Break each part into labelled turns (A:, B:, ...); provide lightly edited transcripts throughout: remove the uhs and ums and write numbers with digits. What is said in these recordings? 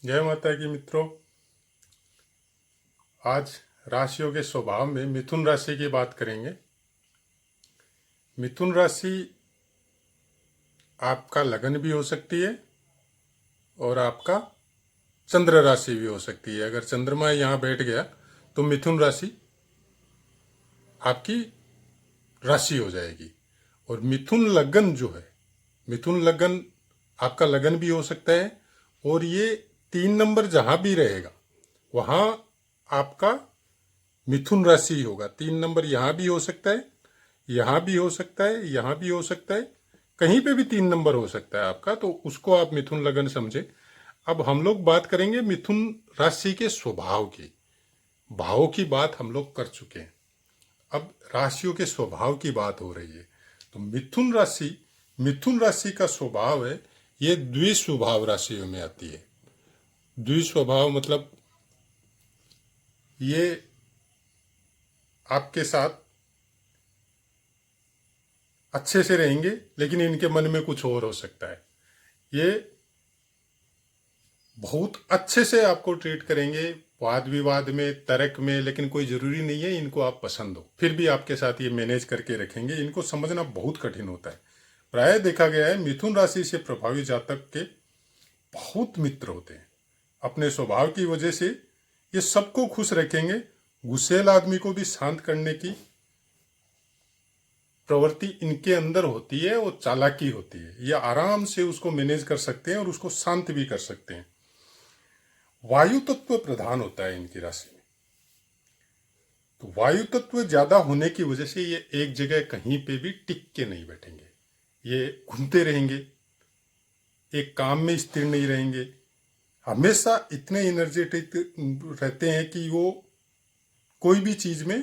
A: जय माता की मित्रों। आज राशियों के स्वभाव में मिथुन राशि की बात करेंगे। मिथुन राशि आपका लगन भी हो सकती है और आपका चंद्र राशि भी हो सकती है। अगर चंद्रमा यहाँ बैठ गया तो मिथुन राशि आपकी राशि हो जाएगी। और मिथुन लगन जो है, मिथुन लगन आपका लगन भी हो सकता है। और ये 3 नंबर जहां भी रहेगा वहां आपका मिथुन राशि होगा। 3 नंबर यहां भी हो सकता है, यहां भी हो सकता है, यहां भी हो सकता है, कहीं पे भी 3 नंबर हो सकता है आपका, तो उसको आप मिथुन लगन समझे। अब हम लोग बात करेंगे मिथुन राशि के स्वभाव की। भावों की बात हम लोग कर चुके हैं, अब राशियों के स्वभाव की बात हो रही है। तो मिथुन राशि का स्वभाव है, ये द्विस्वभाव राशियों में आती है। द्विस्वभाव मतलब ये आपके साथ अच्छे से रहेंगे लेकिन इनके मन में कुछ और हो सकता है। ये बहुत अच्छे से आपको ट्रीट करेंगे, वाद विवाद में, तर्क में, लेकिन कोई जरूरी नहीं है इनको आप पसंद हो, फिर भी आपके साथ ये मैनेज करके रखेंगे। इनको समझना बहुत कठिन होता है। प्राय देखा गया है मिथुन राशि से प्रभावित जातक के बहुत मित्र होते हैं। अपने स्वभाव की वजह से ये सबको खुश रखेंगे। गुस्सेल आदमी को भी शांत करने की प्रवृत्ति इनके अंदर होती है और चालाकी होती है। ये आराम से उसको मैनेज कर सकते हैं और उसको शांत भी कर सकते हैं। वायु तत्व प्रधान होता है इनकी राशि में, तो वायु तत्व ज्यादा होने की वजह से ये एक जगह कहीं पे भी टिक के नहीं बैठेंगे। ये घूमते रहेंगे, एक काम में स्थिर नहीं रहेंगे। हमेशा इतने एनर्जेटिक रहते हैं कि वो कोई भी चीज में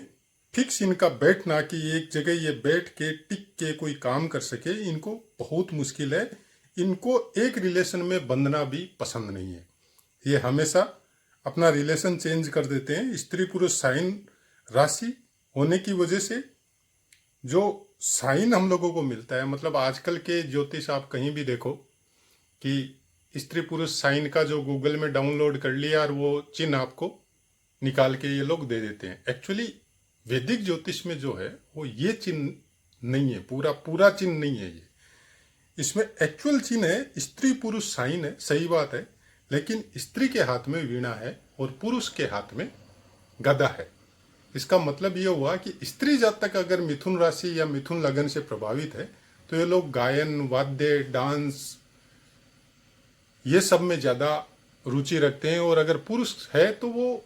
A: फिक्स इनका बैठना, कि एक जगह ये बैठ के टिक के कोई काम कर सके, इनको बहुत मुश्किल है। इनको एक रिलेशन में बंधना भी पसंद नहीं है। ये हमेशा अपना रिलेशन चेंज कर देते हैं। स्त्री पुरुष साइन राशि होने की वजह से जो साइन हम लोगों को मिलता है, मतलब आजकल के ज्योतिष आप कहीं भी देखो कि स्त्री पुरुष साइन का जो गूगल में डाउनलोड कर लिया और वो चिन्ह आपको निकाल के ये लोग दे देते हैं। एक्चुअली वैदिक ज्योतिष में जो है वो ये चिन्ह नहीं है, पूरा पूरा चिन्ह नहीं है ये। इसमें एक्चुअल चिन्ह है स्त्री पुरुष साइन है, सही बात है, लेकिन स्त्री के हाथ में वीणा है और पुरुष के हाथ में गदा है। इसका मतलब ये हुआ कि स्त्री जातक अगर मिथुन राशि या मिथुन लगन से प्रभावित है तो ये लोग गायन, वाद्य, डांस, ये सब में ज्यादा रुचि रखते हैं। और अगर पुरुष है तो वो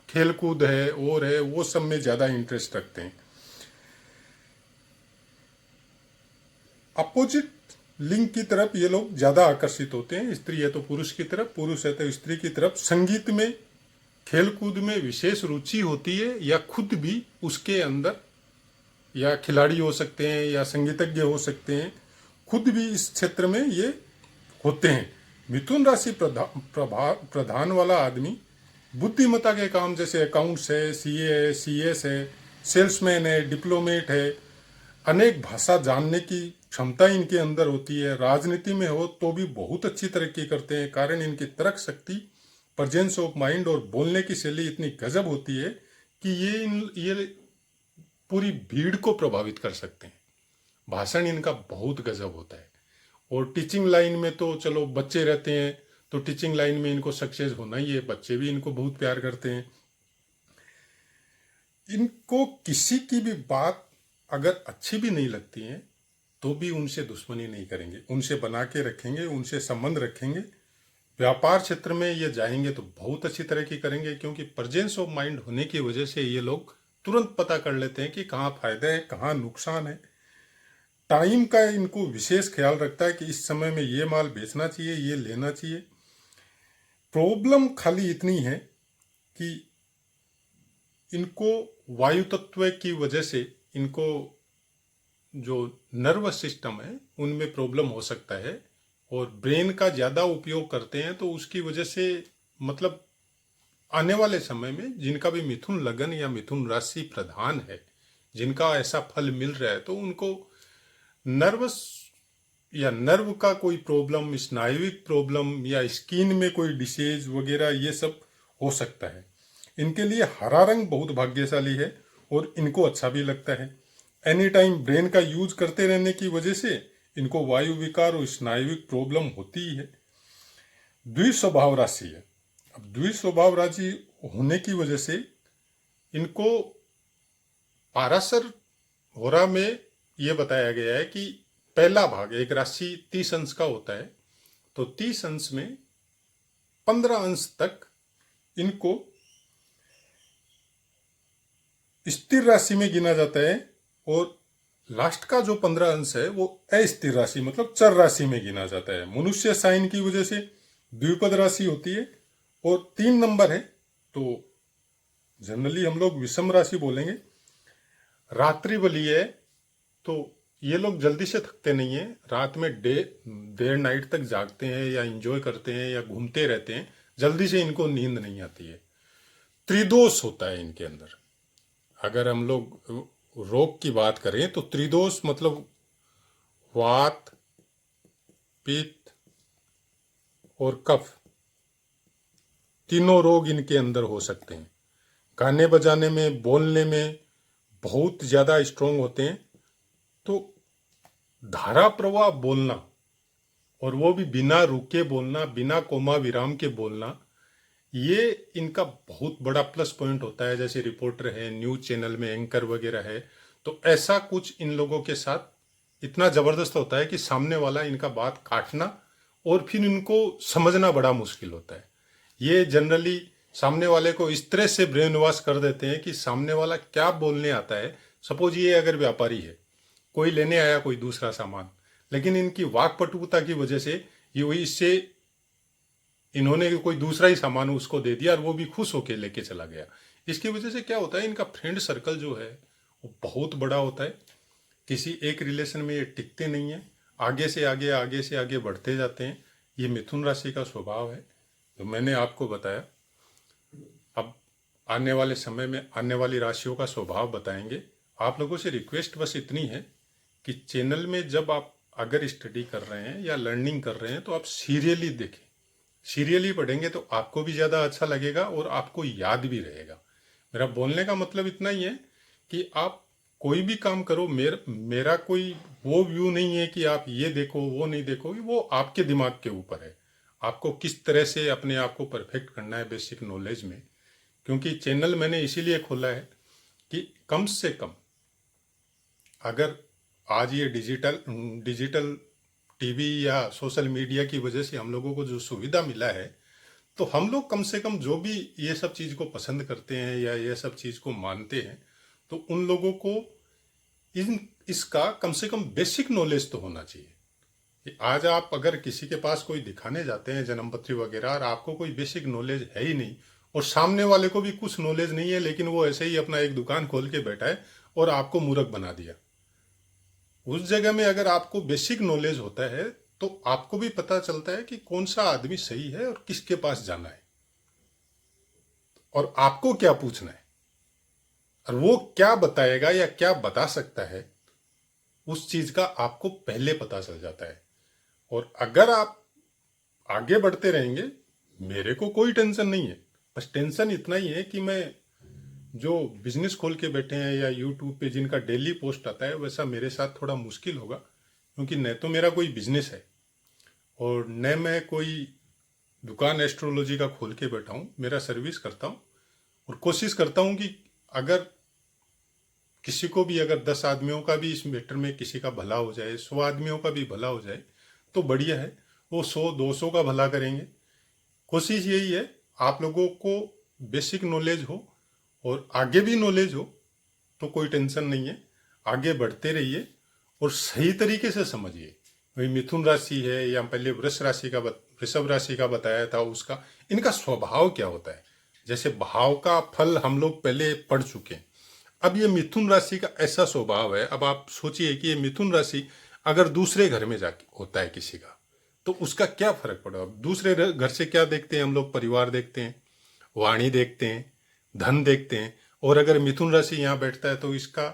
A: खेलकूद है और है, वो सब में ज्यादा इंटरेस्ट रखते हैं। अपोजिट लिंग की तरफ ये लोग ज्यादा आकर्षित होते हैं। स्त्री है तो पुरुष की तरफ, पुरुष है तो स्त्री की तरफ। संगीत में, खेलकूद में विशेष रुचि होती है, या खुद भी उसके अंदर या खिलाड़ी हो सकते हैं या संगीतज्ञ हो सकते हैं, खुद भी इस क्षेत्र में ये होते हैं। मिथुन राशि प्रधान वाला आदमी बुद्धिमत्ता के काम, जैसे अकाउंट्स है, सीए है, सीएस है, सेल्समैन है, डिप्लोमेट है, अनेक भाषा जानने की क्षमता इनके अंदर होती है। राजनीति में हो तो भी बहुत अच्छी तरक्की करते हैं, कारण इनकी तर्क शक्ति, प्रेजेंस ऑफ माइंड और बोलने की शैली इतनी गजब होती है कि ये पूरी भीड़ को प्रभावित कर सकते हैं। भाषण इनका बहुत गजब होता है। और टीचिंग लाइन में तो चलो बच्चे रहते हैं तो टीचिंग लाइन में इनको सक्सेस होना ही है, बच्चे भी इनको बहुत प्यार करते हैं। इनको किसी की भी बात अगर अच्छी भी नहीं लगती है तो भी उनसे दुश्मनी नहीं करेंगे, उनसे बना के रखेंगे, उनसे संबंध रखेंगे। व्यापार क्षेत्र में ये जाएंगे तो बहुत अच्छी तरह की करेंगे, क्योंकि प्रेजेंस ऑफ माइंड होने की वजह से ये लोग तुरंत पता कर लेते हैं कि कहाँ फायदा है, कहाँ नुकसान है। टाइम का इनको विशेष ख्याल रखता है कि इस समय में ये माल बेचना चाहिए, ये लेना चाहिए। प्रॉब्लम खाली इतनी है कि इनको वायु तत्व की वजह से इनको जो नर्वस सिस्टम है उनमें प्रॉब्लम हो सकता है, और ब्रेन का ज्यादा उपयोग करते हैं तो उसकी वजह से, मतलब आने वाले समय में जिनका भी मिथुन लगन या मिथुन राशि प्रधान है, जिनका ऐसा फल मिल रहा है, तो उनको नर्वस या नर्व का कोई प्रॉब्लम, स्नायुविक प्रॉब्लम या स्किन में कोई डिसीज वगैरह, ये सब हो सकता है। इनके लिए हरा रंग बहुत भाग्यशाली है और इनको अच्छा भी लगता है। एनी टाइम ब्रेन का यूज करते रहने की वजह से इनको वायु विकार और स्नायुविक प्रॉब्लम होती ही है। द्विस्वभाव राशि है। अब द्विस्वभाव राशि होने की वजह से इनको पाराशर होरा में ये बताया गया है कि पहला भाग, एक राशि 30 अंश का होता है, तो 30 अंश में 15 अंश तक इनको स्थिर राशि में गिना जाता है और लास्ट का जो 15 अंश है वो अस्थिर राशि मतलब चर राशि में गिना जाता है। मनुष्य साइन की वजह से द्विपद राशि होती है और 3 नंबर है तो जनरली हम लोग विषम राशि बोलेंगे। रात्रि बली है तो ये लोग जल्दी से थकते नहीं है, रात में देर नाइट तक जागते हैं या एंजॉय करते हैं या घूमते रहते हैं, जल्दी से इनको नींद नहीं आती है। त्रिदोष होता है इनके अंदर। अगर हम लोग रोग की बात करें तो त्रिदोष मतलब वात, पित्त और कफ, तीनों रोग इनके अंदर हो सकते हैं। गाने बजाने में, बोलने में बहुत ज्यादा स्ट्रोंग होते हैं। तो धारा प्रवाह बोलना, और वो भी बिना रुके बोलना, बिना कोमा विराम के बोलना, ये इनका बहुत बड़ा प्लस पॉइंट होता है। जैसे रिपोर्टर है, न्यूज चैनल में एंकर वगैरह है, तो ऐसा कुछ इन लोगों के साथ इतना जबरदस्त होता है कि सामने वाला इनका बात काटना और फिर इनको समझना बड़ा मुश्किल होता है। ये जनरली सामने वाले को इस तरह से ब्रेन वॉश कर देते हैं कि सामने वाला क्या बोलने आता है। सपोज ये अगर व्यापारी है, कोई लेने आया कोई दूसरा सामान, लेकिन इनकी वाक्पटुता की वजह से ये वही इससे इन्होंने कोई दूसरा ही सामान उसको दे दिया और वो भी खुश होके लेके चला गया। इसकी वजह से क्या होता है, इनका फ्रेंड सर्कल जो है वो बहुत बड़ा होता है। किसी एक रिलेशन में ये टिकते नहीं है, आगे से आगे, आगे से आगे बढ़ते जाते हैं। ये मिथुन राशि का स्वभाव है जो मैंने आपको बताया। अब आने वाले समय में आने वाली राशियों का स्वभाव बताएंगे। आप लोगों से रिक्वेस्ट बस इतनी है कि चैनल में जब आप अगर स्टडी कर रहे हैं या लर्निंग कर रहे हैं तो आप सीरियली देखें। सीरियली पढ़ेंगे तो आपको भी ज़्यादा अच्छा लगेगा और आपको याद भी रहेगा। मेरा बोलने का मतलब इतना ही है कि आप कोई भी काम करो, मेरा कोई वो व्यू नहीं है कि आप ये देखो वो नहीं देखो, वो आपके दिमाग के ऊपर है। आपको किस तरह से अपने आप को परफेक्ट करना है बेसिक नॉलेज में। क्योंकि चैनल मैंने इसीलिए खोला है कि कम से कम अगर आज ये डिजिटल टीवी या सोशल मीडिया की वजह से हम लोगों को जो सुविधा मिला है, तो हम लोग कम से कम जो भी ये सब चीज़ को पसंद करते हैं या ये सब चीज़ को मानते हैं, तो उन लोगों को इसका कम से कम बेसिक नॉलेज तो होना चाहिए। कि आज आप अगर किसी के पास कोई दिखाने जाते हैं जन्मपत्री वगैरह और आपको कोई बेसिक नॉलेज है ही नहीं और सामने वाले को भी कुछ नॉलेज नहीं है, लेकिन वो ऐसे ही अपना एक दुकान खोल के बैठा है और आपको मूर्ख बना दिया। उस जगह में अगर आपको बेसिक नॉलेज होता है तो आपको भी पता चलता है कि कौन सा आदमी सही है और किसके पास जाना है और आपको क्या पूछना है और वो क्या बताएगा या क्या बता सकता है, उस चीज का आपको पहले पता चल जाता है। और अगर आप आगे बढ़ते रहेंगे, मेरे को कोई टेंशन नहीं है। बस टेंशन इतना ही है कि मैं जो बिजनेस खोल के बैठे हैं या यूट्यूब पे जिनका डेली पोस्ट आता है, वैसा मेरे साथ थोड़ा मुश्किल होगा। क्योंकि न तो मेरा कोई बिजनेस है और न मैं कोई दुकान एस्ट्रोलॉजी का खोल के बैठा हूँ। मेरा सर्विस करता हूँ और कोशिश करता हूँ कि अगर किसी को भी, अगर 10 आदमियों का भी इस मैटर में किसी का भला हो जाए, 100 आदमियों का भी भला हो जाए तो बढ़िया है। वो 100-200 का भला करेंगे। कोशिश यही है आप लोगों को बेसिक नॉलेज हो और आगे भी नॉलेज हो, तो कोई टेंशन नहीं है। आगे बढ़ते रहिए और सही तरीके से समझिए। वही मिथुन राशि है या पहले वृषभ राशि का बताया था, उसका इनका स्वभाव क्या होता है। जैसे भाव का फल हम लोग पहले पढ़ चुके हैं। अब ये मिथुन राशि का ऐसा स्वभाव है। अब आप सोचिए कि ये मिथुन राशि अगर दूसरे घर में जाके होता है किसी का, तो उसका क्या फर्क पड़ा। दूसरे घर से क्या देखते हैं हम लोग, परिवार देखते हैं, वाणी देखते हैं, धन देखते हैं। और अगर मिथुन राशि यहाँ बैठता है तो इसका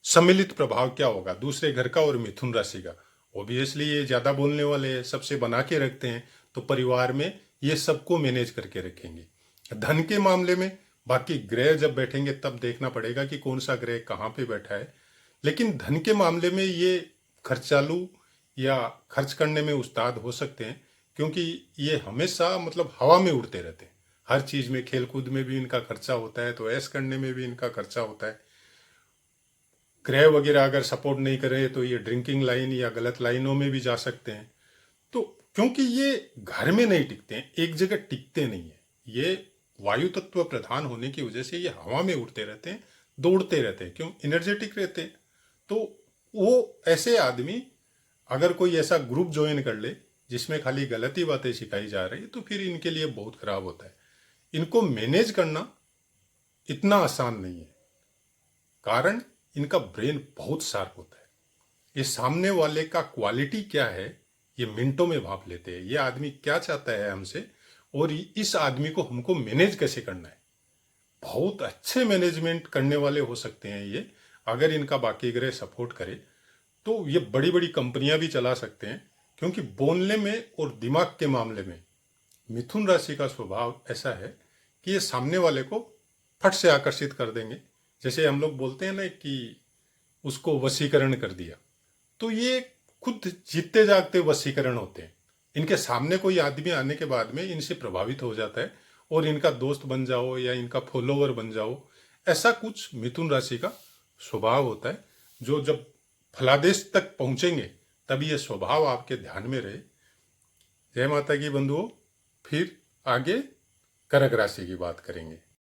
A: सम्मिलित प्रभाव क्या होगा दूसरे घर का और मिथुन राशि का, ऑब्वियसली ये ज़्यादा बोलने वाले हैं, सबसे बना के रखते हैं, तो परिवार में ये सबको मैनेज करके रखेंगे। धन के मामले में बाकी ग्रह जब बैठेंगे तब देखना पड़ेगा कि कौन सा ग्रह कहाँ पे बैठा है, लेकिन धन के मामले में ये खर्चालू या खर्च करने में उस्ताद हो सकते हैं, क्योंकि ये हमेशा मतलब हवा में उड़ते रहते हैं। हर चीज में, खेल कूद में भी इनका खर्चा होता है, तो ऐश करने में भी इनका खर्चा होता है। ग्रह वगैरह अगर सपोर्ट नहीं करे तो ये ड्रिंकिंग लाइन या गलत लाइनों में भी जा सकते हैं। तो क्योंकि ये घर में नहीं टिकते हैं, एक जगह टिकते नहीं है, ये वायु तत्व प्रधान होने की वजह से ये हवा में उड़ते रहते हैं, दौड़ते रहते हैं, क्यों, एनर्जेटिक रहते हैं। तो वो ऐसे आदमी अगर कोई ऐसा ग्रुप ज्वाइन कर ले जिसमें खाली गलत ही बातें सिखाई जा रही है, तो फिर इनके लिए बहुत खराब होता है। इनको मैनेज करना इतना आसान नहीं है, कारण इनका ब्रेन बहुत शार्प होता है। ये सामने वाले का क्वालिटी क्या है ये मिनटों में भाप लेते हैं, ये आदमी क्या चाहता है हमसे और इस आदमी को हमको मैनेज कैसे करना है। बहुत अच्छे मैनेजमेंट करने वाले हो सकते हैं ये, अगर इनका बाकी ग्रह सपोर्ट करे तो ये बड़ी बड़ी कंपनियां भी चला सकते हैं। क्योंकि बोलने में और दिमाग के मामले में मिथुन राशि का स्वभाव ऐसा है कि ये सामने वाले को फट से आकर्षित कर देंगे। जैसे हम लोग बोलते हैं ना कि उसको वशीकरण कर दिया, तो ये खुद जीतते जागते वशीकरण होते हैं। इनके सामने कोई आदमी आने के बाद में इनसे प्रभावित हो जाता है और इनका दोस्त बन जाओ या इनका फॉलोवर बन जाओ, ऐसा कुछ मिथुन राशि का स्वभाव होता है। जो जब फलादेश तक पहुंचेंगे तब ये स्वभाव आपके ध्यान में रहे। जय माता की बंधुओं, फिर आगे कर्क राशि की बात करेंगे।